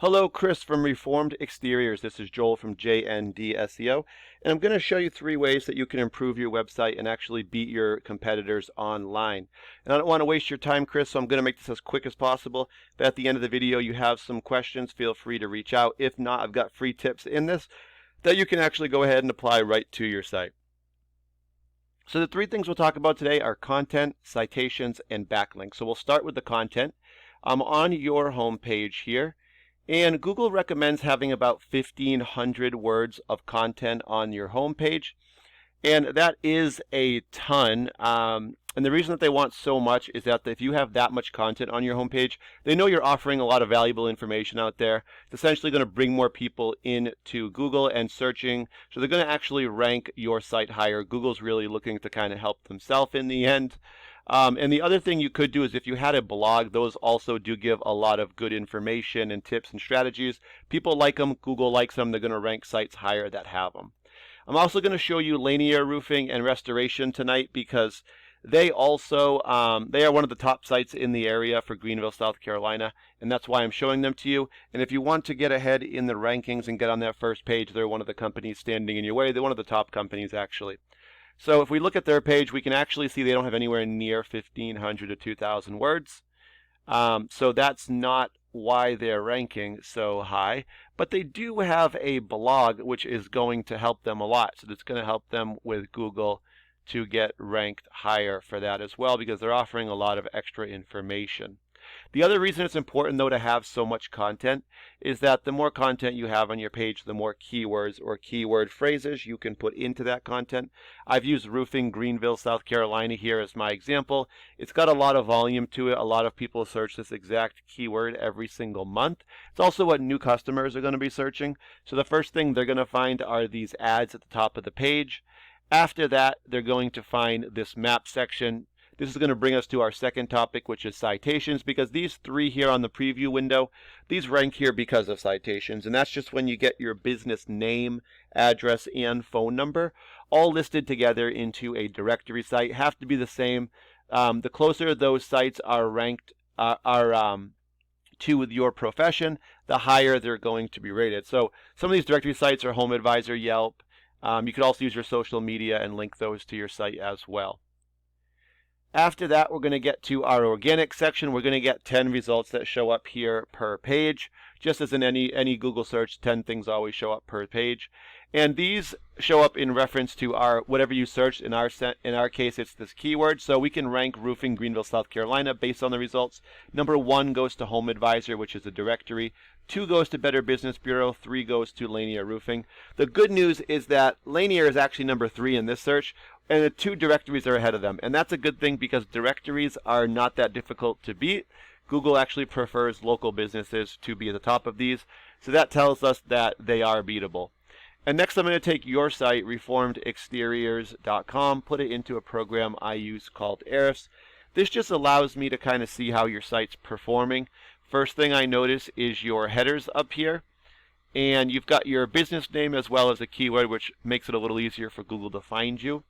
Hello, Chris from Reformed Exteriors. This is Joel from JND SEO, and I'm going to show you 3 ways that you can improve your website and actually beat your competitors online. And I don't want to waste your time, Chris, so I'm going to make this as quick as possible. If at the end of the video you have some questions, feel free to reach out. If not, I've got free tips in this that you can actually go ahead and apply right to your site. So the 3 things we'll talk about today are content, citations, and backlinks. So we'll start with the content. I'm on your home page here. And Google recommends having about 1,500 words of content on your homepage, and that is a ton. And the reason that they want so much is that if you have that much content on your homepage, they know you're offering a lot of valuable information out there. It's essentially going to bring more people into Google and searching, so they're going to actually rank your site higher. Google's really looking to kind of help themselves in the end. And the other thing you could do is if you had a blog, those also do give a lot of good information and tips and strategies. People like them, Google likes them, they're going to rank sites higher that have them. I'm also going to show you linear roofing and restoration tonight because they also, they are one of the top sites in the area for Greenville, South Carolina, and that's why I'm showing them to you. And if you want to get ahead in the rankings and get on that first page, they're one of the companies standing in your way. They're one of the top companies, actually. So if we look at their page, we can actually see they don't have anywhere near 1,500 to 2,000 words. So that's not why they're ranking so high. But they do have a blog, which is going to help them a lot. So that's going to help them with Google to get ranked higher for that as well, because they're offering a lot of extra information. The other reason it's important, though, to have so much content is that the more content you have on your page, the more keywords or keyword phrases you can put into that content. I've used roofing Greenville, South Carolina here as my example. It's got a lot of volume to it. A lot of people search this exact keyword every single month. It's also what new customers are going to be searching. So the first thing they're going to find are these ads at the top of the page. After that, they're going to find this map section. This is going to bring us to our second topic, which is citations, because these 3 here on the preview window, these rank here because of citations, and that's just when you get your business name, address, and phone number all listed together into a directory site. Have to be the same. The closer those sites are ranked to your profession, the higher they're going to be rated. So some of these directory sites are Home Advisor, Yelp. You could also use your social media and link those to your site as well. After that, we're going to get to our organic section. We're going to get 10 results that show up here per page. Just as in any Google search, 10 things always show up per page. And these show up in reference to whatever you searched. In our case, it's this keyword. So we can rank roofing Greenville, South Carolina based on the results. Number 1 goes to Home Advisor, which is a directory. 2 goes to Better Business Bureau. 3 goes to linear roofing. The good news is that linear is actually number 3 in this search, and the 2 directories are ahead of them. And that's a good thing because directories are not that difficult to beat. Google actually prefers local businesses to be at the top of these. So that tells us that they are beatable. And next I'm going to take your site, reformedexteriors.com, put it into a program I use called Ahrefs. This just allows me to kind of see how your site's performing. First thing I notice is your headers up here. And you've got your business name as well as a keyword, which makes it a little easier for Google to find you.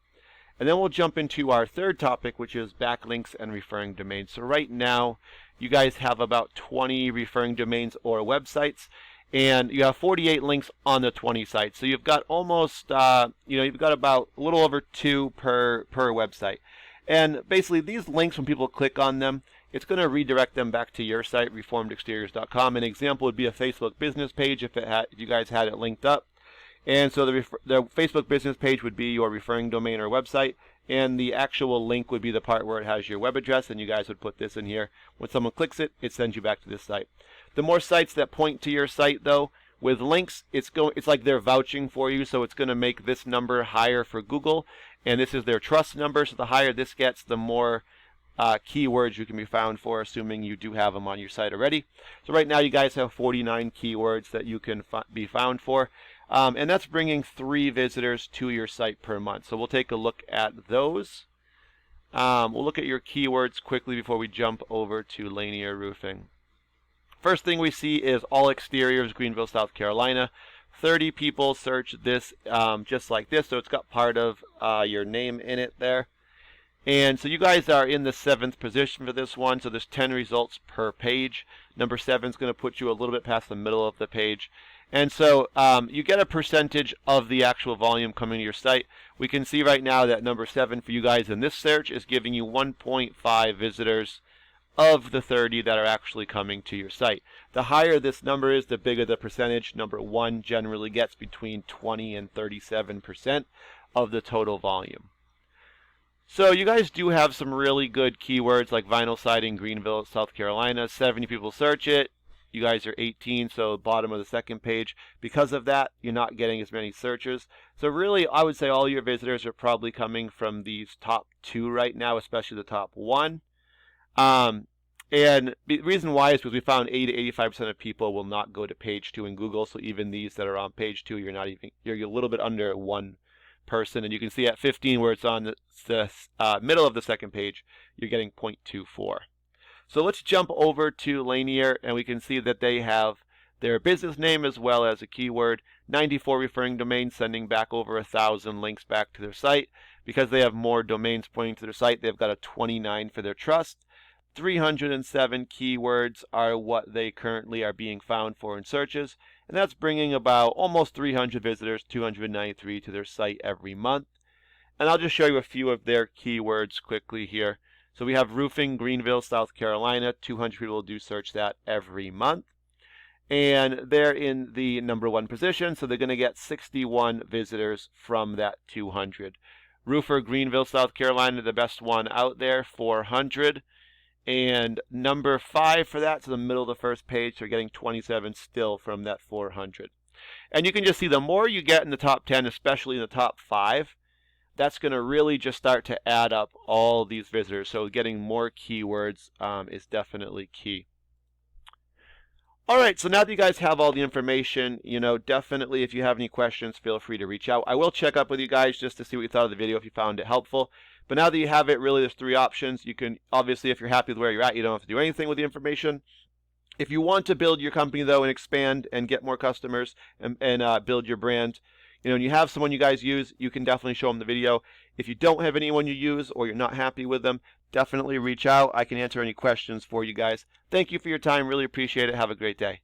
And then we'll jump into our third topic, which is backlinks and referring domains. So right now, you guys have about 20 referring domains or websites, and you have 48 links on the 20 sites. So you've got almost, you've got about a little over 2 per website. And basically, these links, when people click on them, it's going to redirect them back to your site, reformedexteriors.com. An example would be a Facebook business page if you guys had it linked up. And so the Facebook business page would be your referring domain or website, and the actual link would be the part where it has your web address, and you guys would put this in here. When someone clicks it, it sends you back to this site. The more sites that point to your site, though, with links, it's like they're vouching for you, so it's going to make this number higher for Google, and this is their trust number, so the higher this gets, the more keywords you can be found for, assuming you do have them on your site already. So right now you guys have 49 keywords that you can be found for. And that's bringing 3 visitors to your site per month. So we'll take a look at those. We'll look at your keywords quickly before we jump over to linear roofing. First thing we see is all exteriors, Greenville, South Carolina. 30 people search this just like this, so it's got part of your name in it there. And so you guys are in the 7th position for this one, so there's 10 results per page. Number 7 is going to put you a little bit past the middle of the page. And so you get a percentage of the actual volume coming to your site. We can see right now that number 7 for you guys in this search is giving you 1.5 visitors of the 30 that are actually coming to your site. The higher this number is, the bigger the percentage. Number 1 generally gets between 20 and 37% of the total volume. So you guys do have some really good keywords like vinyl siding, Greenville, South Carolina. 70 people search it. You guys are 18, so bottom of the second page. Because of that, you're not getting as many searches. So really, I would say all your visitors are probably coming from these top 2 right now, especially the top 1. And the reason why is because we found 80 to 85% of people will not go to page 2 in Google. So even these that are on page 2, you're a little bit under 1 person. And you can see at 15 where it's on the middle of the second page, you're getting 0.24. So let's jump over to Lanier, and we can see that they have their business name as well as a keyword. 94 referring domains, sending back over 1,000 links back to their site. Because they have more domains pointing to their site, they've got a 29 for their trust. 307 keywords are what they currently are being found for in searches, and that's bringing about almost 300 visitors, 293 to their site every month. And I'll just show you a few of their keywords quickly here. So we have roofing, Greenville, South Carolina. 200 people do search that every month. And they're in the number 1 position, so they're going to get 61 visitors from that 200. Roofer, Greenville, South Carolina, the best one out there, 400. And number 5 for that, so the middle of the first page, so we're getting 27 still from that 400. And you can just see the more you get in the top 10, especially in the top 5, that's going to really just start to add up all these visitors. So getting more keywords is definitely key. All right, so now that you guys have all the information, definitely if you have any questions, feel free to reach out. I will check up with you guys just to see what you thought of the video if you found it helpful. But now that you have it, really there's 3 options. You can, obviously, if you're happy with where you're at, you don't have to do anything with the information. If you want to build your company, though, and expand and get more customers and build your brand, and you have someone you guys use, you can definitely show them the video. If you don't have anyone you use or you're not happy with them, definitely reach out. I can answer any questions for you guys. Thank you for your time. Really appreciate it. Have a great day.